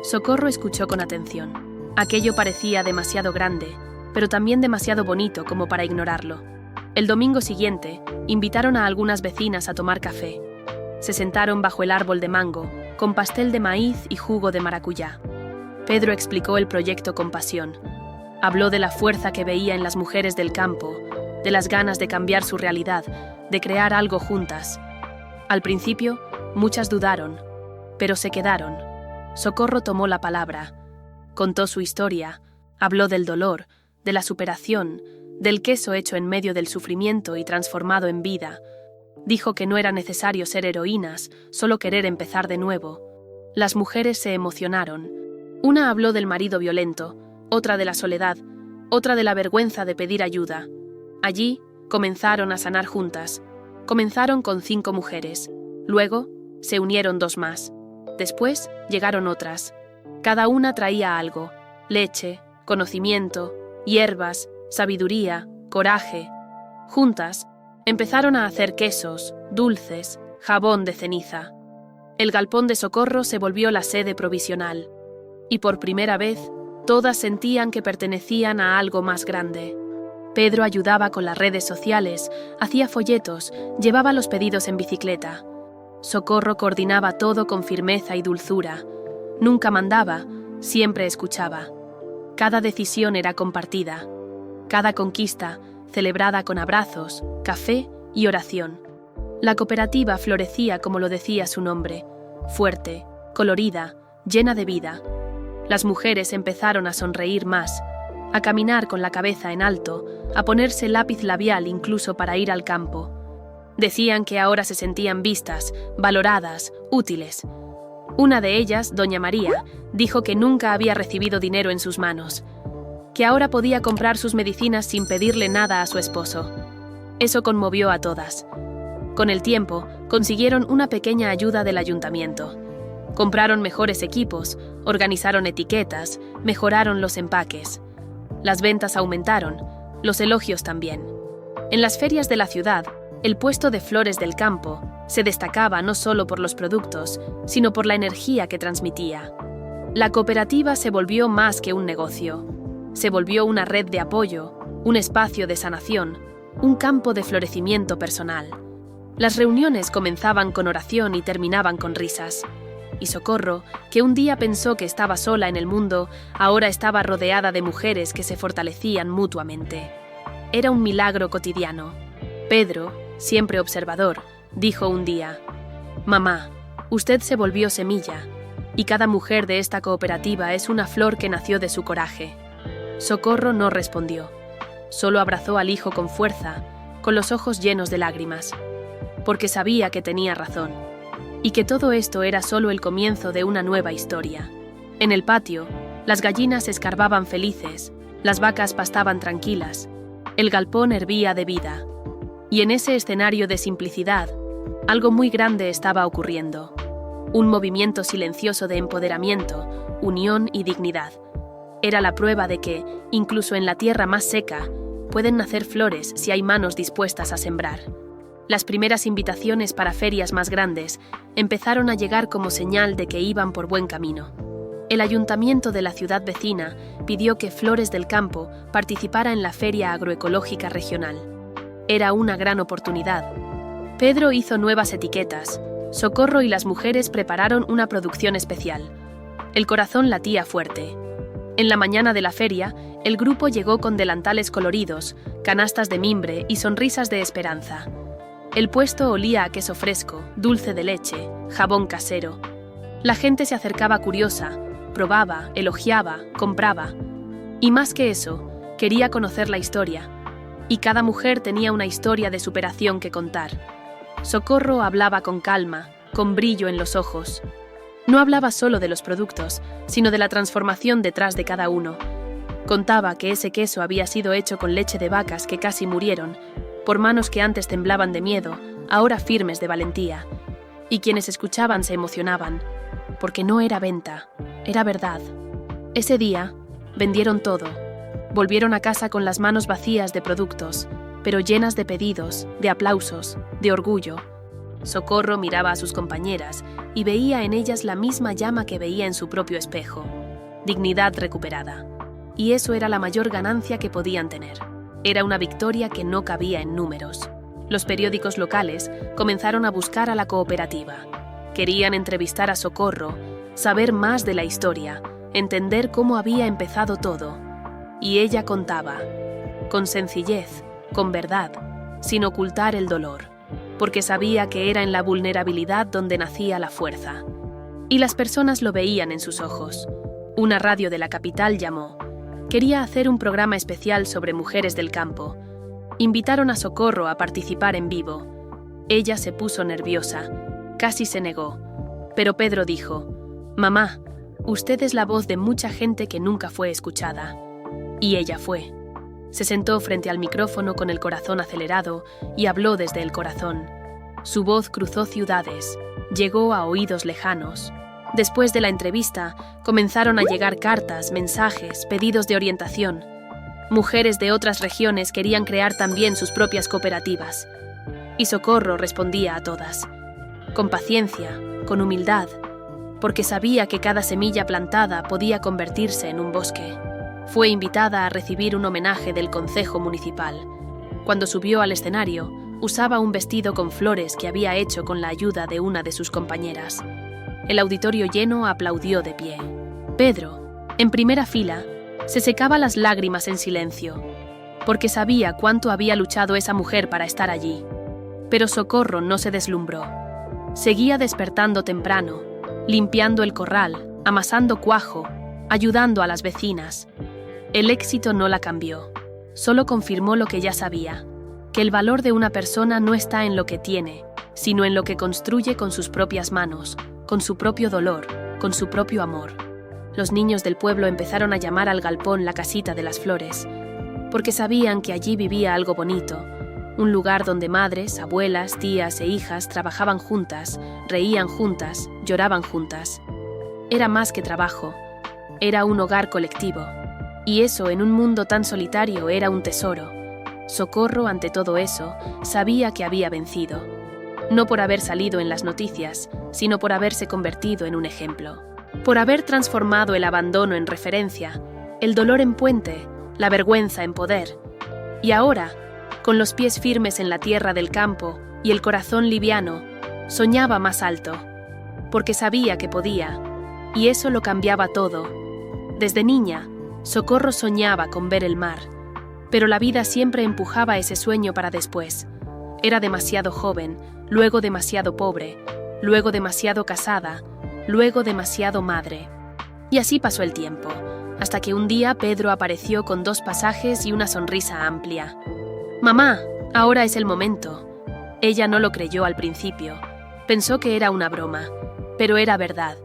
Socorro escuchó con atención. Aquello parecía demasiado grande, pero también demasiado bonito como para ignorarlo. El domingo siguiente, invitaron a algunas vecinas a tomar café. Se sentaron bajo el árbol de mango, con pastel de maíz y jugo de maracuyá. Pedro explicó el proyecto con pasión. Habló de la fuerza que veía en las mujeres del campo, de las ganas de cambiar su realidad, de crear algo juntas. Al principio, muchas dudaron, pero se quedaron. Socorro tomó la palabra. Contó su historia, habló del dolor, de la superación, del queso hecho en medio del sufrimiento y transformado en vida. Dijo que no era necesario ser heroínas, solo querer empezar de nuevo. Las mujeres se emocionaron. Una habló del marido violento, otra de la soledad, otra de la vergüenza de pedir ayuda. Allí comenzaron a sanar juntas. Comenzaron con 5 mujeres. Luego se unieron 2 más. Después llegaron otras. Cada una traía algo: leche, conocimiento, hierbas, sabiduría, coraje. Juntas empezaron a hacer quesos, dulces, jabón de ceniza. El galpón de Socorro se volvió la sede provisional. Y por primera vez, todas sentían que pertenecían a algo más grande. Pedro ayudaba con las redes sociales, hacía folletos, llevaba los pedidos en bicicleta. Socorro coordinaba todo con firmeza y dulzura. Nunca mandaba, siempre escuchaba. Cada decisión era compartida. Cada conquista celebrada con abrazos, café y oración. La cooperativa florecía como lo decía su nombre: fuerte, colorida, llena de vida. Las mujeres empezaron a sonreír más, a caminar con la cabeza en alto, a ponerse lápiz labial incluso para ir al campo. Decían que ahora se sentían vistas, valoradas, útiles. Una de ellas, doña María, dijo que nunca había recibido dinero en sus manos, que ahora podía comprar sus medicinas sin pedirle nada a su esposo. Eso conmovió a todas. Con el tiempo, consiguieron una pequeña ayuda del ayuntamiento. Compraron mejores equipos, organizaron etiquetas, mejoraron los empaques. Las ventas aumentaron, los elogios también. En las ferias de la ciudad, el puesto de flores del campo se destacaba no solo por los productos, sino por la energía que transmitía. La cooperativa se volvió más que un negocio. Se volvió una red de apoyo, un espacio de sanación, un campo de florecimiento personal. Las reuniones comenzaban con oración y terminaban con risas. Y Socorro, que un día pensó que estaba sola en el mundo, ahora estaba rodeada de mujeres que se fortalecían mutuamente. Era un milagro cotidiano. Pedro, siempre observador, dijo un día: «Mamá, usted se volvió semilla, y cada mujer de esta cooperativa es una flor que nació de su coraje». Socorro no respondió. Solo abrazó al hijo con fuerza, con los ojos llenos de lágrimas, porque sabía que tenía razón, y que todo esto era solo el comienzo de una nueva historia. En el patio, las gallinas escarbaban felices, las vacas pastaban tranquilas, el galpón hervía de vida. Y en ese escenario de simplicidad, algo muy grande estaba ocurriendo. Un movimiento silencioso de empoderamiento, unión y dignidad. Era la prueba de que, incluso en la tierra más seca, pueden nacer flores si hay manos dispuestas a sembrar. Las primeras invitaciones para ferias más grandes empezaron a llegar como señal de que iban por buen camino. El ayuntamiento de la ciudad vecina pidió que Flores del Campo participara en la Feria Agroecológica Regional. Era una gran oportunidad. Pedro hizo nuevas etiquetas. Socorro y las mujeres prepararon una producción especial. El corazón latía fuerte. En la mañana de la feria, el grupo llegó con delantales coloridos, canastas de mimbre y sonrisas de esperanza. El puesto olía a queso fresco, dulce de leche, jabón casero. La gente se acercaba curiosa, probaba, elogiaba, compraba. Y más que eso, quería conocer la historia. Y cada mujer tenía una historia de superación que contar. Socorro hablaba con calma, con brillo en los ojos. No hablaba solo de los productos, sino de la transformación detrás de cada uno. Contaba que ese queso había sido hecho con leche de vacas que casi murieron, por manos que antes temblaban de miedo, ahora firmes de valentía. Y quienes escuchaban se emocionaban, porque no era venta, era verdad. Ese día, vendieron todo. Volvieron a casa con las manos vacías de productos, pero llenas de pedidos, de aplausos, de orgullo. Socorro miraba a sus compañeras y veía en ellas la misma llama que veía en su propio espejo. Dignidad recuperada. Y eso era la mayor ganancia que podían tener. Era una victoria que no cabía en números. Los periódicos locales comenzaron a buscar a la cooperativa. Querían entrevistar a Socorro, saber más de la historia, entender cómo había empezado todo. Y ella contaba, con sencillez, con verdad, sin ocultar el dolor, porque sabía que era en la vulnerabilidad donde nacía la fuerza. Y las personas lo veían en sus ojos. Una radio de la capital llamó. Quería hacer un programa especial sobre mujeres del campo. Invitaron a Socorro a participar en vivo. Ella se puso nerviosa, casi se negó. Pero Pedro dijo, «Mamá, usted es la voz de mucha gente que nunca fue escuchada». Y ella fue. Se sentó frente al micrófono con el corazón acelerado y habló desde el corazón. Su voz cruzó ciudades, llegó a oídos lejanos. Después de la entrevista, comenzaron a llegar cartas, mensajes, pedidos de orientación. Mujeres de otras regiones querían crear también sus propias cooperativas. Y Socorro respondía a todas. Con paciencia, con humildad, porque sabía que cada semilla plantada podía convertirse en un bosque. Fue invitada a recibir un homenaje del Concejo Municipal. Cuando subió al escenario, usaba un vestido con flores que había hecho con la ayuda de una de sus compañeras. El auditorio lleno aplaudió de pie. Pedro, en primera fila, se secaba las lágrimas en silencio, porque sabía cuánto había luchado esa mujer para estar allí. Pero Socorro no se deslumbró. Seguía despertando temprano, limpiando el corral, amasando cuajo, ayudando a las vecinas. El éxito no la cambió, solo confirmó lo que ya sabía, que el valor de una persona no está en lo que tiene, sino en lo que construye con sus propias manos, con su propio dolor, con su propio amor. Los niños del pueblo empezaron a llamar al galpón la casita de las flores, porque sabían que allí vivía algo bonito, un lugar donde madres, abuelas, tías e hijas trabajaban juntas, reían juntas, lloraban juntas. Era más que trabajo, era un hogar colectivo, y eso en un mundo tan solitario era un tesoro. Socorro, ante todo eso, sabía que había vencido, no por haber salido en las noticias, sino por haberse convertido en un ejemplo, por haber transformado el abandono en referencia, el dolor en puente, la vergüenza en poder. Y ahora, con los pies firmes en la tierra del campo y el corazón liviano, soñaba más alto, porque sabía que podía, y eso lo cambiaba todo. Desde niña, Socorro soñaba con ver el mar, pero la vida siempre empujaba ese sueño para después. Era demasiado joven, luego demasiado pobre, luego demasiado casada, luego demasiado madre. Y así pasó el tiempo, hasta que un día Pedro apareció con 2 pasajes y una sonrisa amplia. «Mamá, ahora es el momento». Ella no lo creyó al principio. Pensó que era una broma, pero era verdad.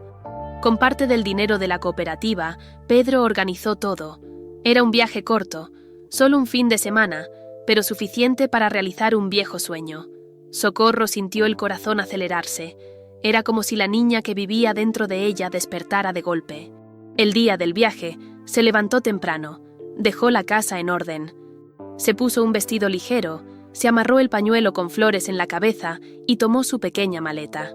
Con parte del dinero de la cooperativa, Pedro organizó todo. Era un viaje corto, solo un fin de semana, pero suficiente para realizar un viejo sueño. Socorro sintió el corazón acelerarse. Era como si la niña que vivía dentro de ella despertara de golpe. El día del viaje, se levantó temprano, dejó la casa en orden. Se puso un vestido ligero, se amarró el pañuelo con flores en la cabeza y tomó su pequeña maleta.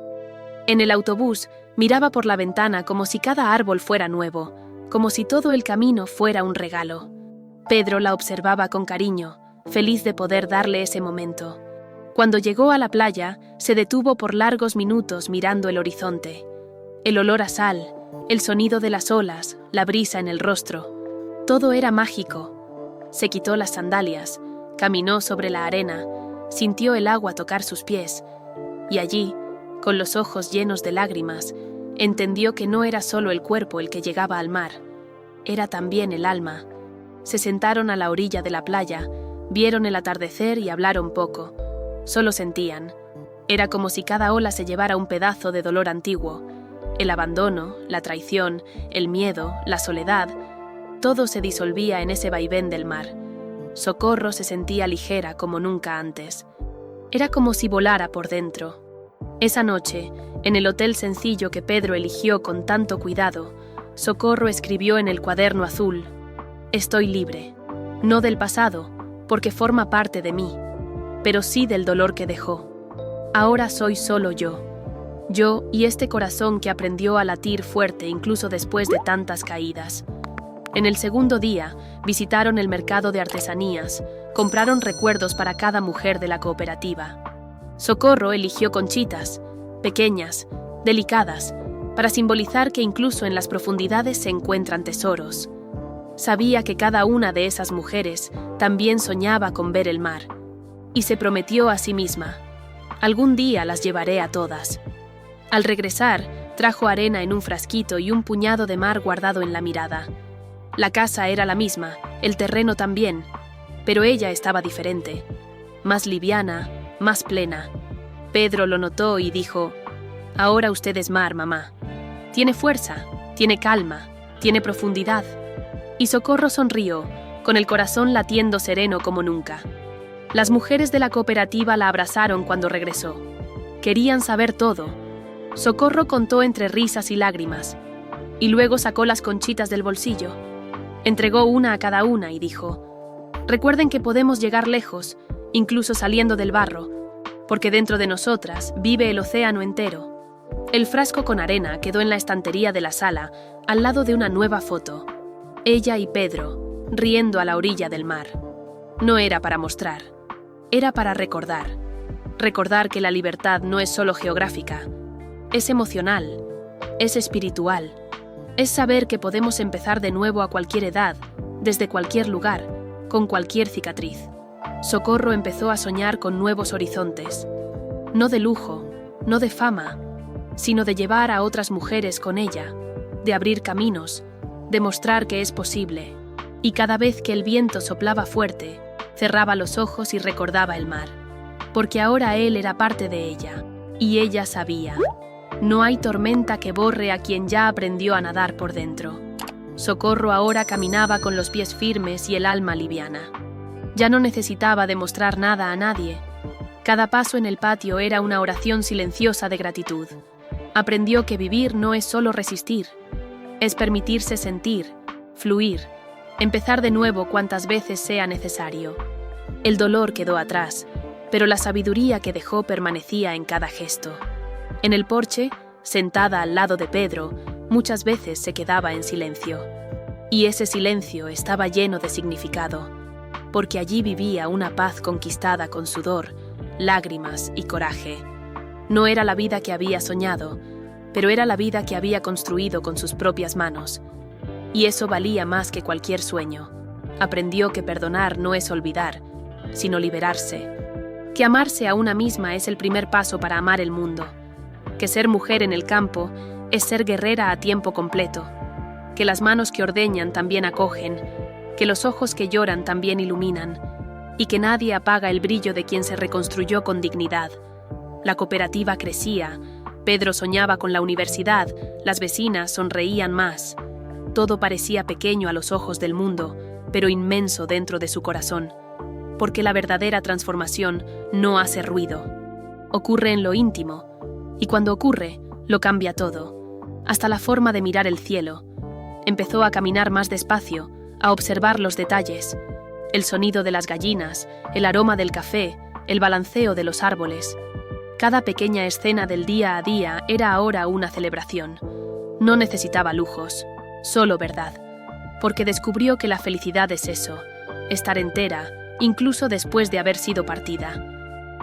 En el autobús, miraba por la ventana como si cada árbol fuera nuevo, como si todo el camino fuera un regalo. Pedro la observaba con cariño, feliz de poder darle ese momento. Cuando llegó a la playa, se detuvo por largos minutos mirando el horizonte. El olor a sal, el sonido de las olas, la brisa en el rostro. Todo era mágico. Se quitó las sandalias, caminó sobre la arena, sintió el agua tocar sus pies, y allí, con los ojos llenos de lágrimas, entendió que no era solo el cuerpo el que llegaba al mar, era también el alma. Se sentaron a la orilla de la playa, vieron el atardecer y hablaron poco. Solo sentían. Era como si cada ola se llevara un pedazo de dolor antiguo. El abandono, la traición, el miedo, la soledad, todo se disolvía en ese vaivén del mar. Socorro se sentía ligera como nunca antes. Era como si volara por dentro. Esa noche, en el hotel sencillo que Pedro eligió con tanto cuidado, Socorro escribió en el cuaderno azul: «Estoy libre, no del pasado, porque forma parte de mí, pero sí del dolor que dejó. Ahora soy solo yo y este corazón que aprendió a latir fuerte incluso después de tantas caídas». En el segundo día, visitaron el mercado de artesanías, compraron recuerdos para cada mujer de la cooperativa. Socorro eligió conchitas, pequeñas, delicadas, para simbolizar que incluso en las profundidades se encuentran tesoros. Sabía que cada una de esas mujeres también soñaba con ver el mar, y se prometió a sí misma: «Algún día las llevaré a todas». Al regresar, trajo arena en un frasquito y un puñado de mar guardado en la mirada. La casa era la misma, el terreno también, pero ella estaba diferente, más liviana, más plena. Pedro lo notó y dijo: «Ahora usted es mar, mamá. Tiene fuerza, tiene calma, tiene profundidad». Y Socorro sonrió, con el corazón latiendo sereno como nunca. Las mujeres de la cooperativa la abrazaron cuando regresó. Querían saber todo. Socorro contó entre risas y lágrimas, y luego sacó las conchitas del bolsillo. Entregó una a cada una y dijo: «Recuerden que podemos llegar lejos, incluso saliendo del barro, porque dentro de nosotras vive el océano entero». El frasco con arena quedó en la estantería de la sala, al lado de una nueva foto. Ella y Pedro, riendo a la orilla del mar. No era para mostrar, era para recordar. Recordar que la libertad no es solo geográfica, es emocional, es espiritual. Es saber que podemos empezar de nuevo a cualquier edad, desde cualquier lugar, con cualquier cicatriz. Socorro empezó a soñar con nuevos horizontes. No de lujo, no de fama, sino de llevar a otras mujeres con ella, de abrir caminos, de mostrar que es posible. Y cada vez que el viento soplaba fuerte, cerraba los ojos y recordaba el mar. Porque ahora él era parte de ella, y ella sabía. No hay tormenta que borre a quien ya aprendió a nadar por dentro. Socorro ahora caminaba con los pies firmes y el alma liviana. Ya no necesitaba demostrar nada a nadie. Cada paso en el patio era una oración silenciosa de gratitud. Aprendió que vivir no es solo resistir, es permitirse sentir, fluir, empezar de nuevo cuantas veces sea necesario. El dolor quedó atrás, pero la sabiduría que dejó permanecía en cada gesto. En el porche, sentada al lado de Pedro, muchas veces se quedaba en silencio. Y ese silencio estaba lleno de significado, porque allí vivía una paz conquistada con sudor, lágrimas y coraje. No era la vida que había soñado, pero era la vida que había construido con sus propias manos. Y eso valía más que cualquier sueño. Aprendió que perdonar no es olvidar, sino liberarse. Que amarse a una misma es el primer paso para amar el mundo. Que ser mujer en el campo es ser guerrera a tiempo completo. Que las manos que ordeñan también acogen. Que los ojos que lloran también iluminan. Y que nadie apaga el brillo de quien se reconstruyó con dignidad. La cooperativa crecía. Pedro soñaba con la universidad. Las vecinas sonreían más. Todo parecía pequeño a los ojos del mundo, pero inmenso dentro de su corazón. Porque la verdadera transformación no hace ruido. Ocurre en lo íntimo. Y cuando ocurre, lo cambia todo. Hasta la forma de mirar el cielo. Empezó a caminar más despacio, a observar los detalles. El sonido de las gallinas, el aroma del café, el balanceo de los árboles. Cada pequeña escena del día a día era ahora una celebración. No necesitaba lujos, solo verdad. Porque descubrió que la felicidad es eso, estar entera, incluso después de haber sido partida.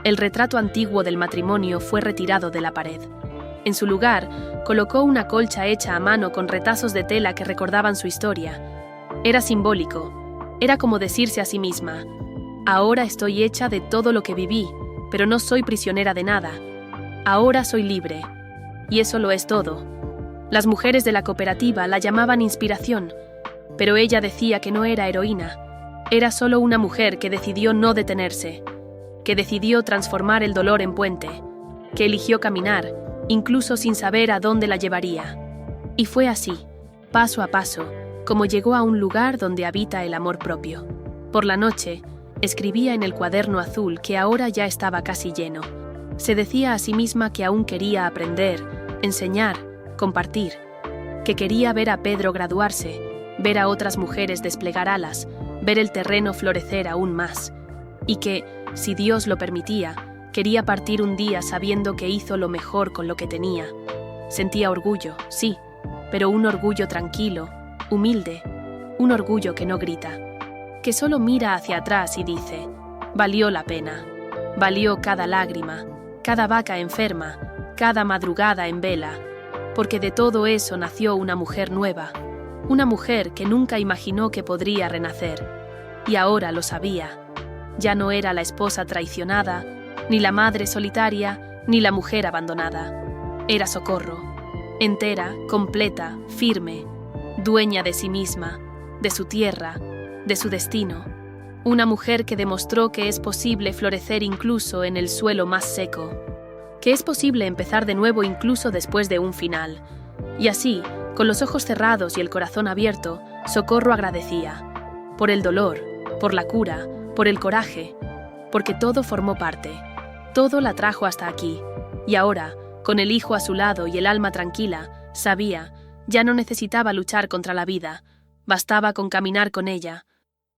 El retrato antiguo del matrimonio fue retirado de la pared. En su lugar, colocó una colcha hecha a mano con retazos de tela que recordaban su historia. Era simbólico. Era como decirse a sí misma: ahora estoy hecha de todo lo que viví, pero no soy prisionera de nada. Ahora soy libre. Y eso lo es todo. Las mujeres de la cooperativa la llamaban inspiración, pero ella decía que no era heroína. Era solo una mujer que decidió no detenerse, que decidió transformar el dolor en puente, que eligió caminar, incluso sin saber a dónde la llevaría. Y fue así, paso a paso, como llegó a un lugar donde habita el amor propio. Por la noche, escribía en el cuaderno azul que ahora ya estaba casi lleno. Se decía a sí misma que aún quería aprender, enseñar, compartir, que quería ver a Pedro graduarse, ver a otras mujeres desplegar alas, ver el terreno florecer aún más, y que, si Dios lo permitía, quería partir un día sabiendo que hizo lo mejor con lo que tenía. Sentía orgullo, sí, pero un orgullo tranquilo, humilde, un orgullo que no grita, que solo mira hacia atrás y dice: valió la pena, valió cada lágrima, cada vaca enferma, cada madrugada en vela, porque de todo eso nació una mujer nueva, una mujer que nunca imaginó que podría renacer, y ahora lo sabía. Ya no era la esposa traicionada, ni la madre solitaria, ni la mujer abandonada. Era Socorro, entera, completa, firme, dueña de sí misma, de su tierra, de su destino. Una mujer que demostró que es posible florecer incluso en el suelo más seco, que es posible empezar de nuevo incluso después de un final. Y así, con los ojos cerrados y el corazón abierto, Socorro agradecía, por el dolor, por la cura, por el coraje, porque todo formó parte, todo la trajo hasta aquí, y ahora, con el hijo a su lado y el alma tranquila, sabía, ya no necesitaba luchar contra la vida, bastaba con caminar con ella,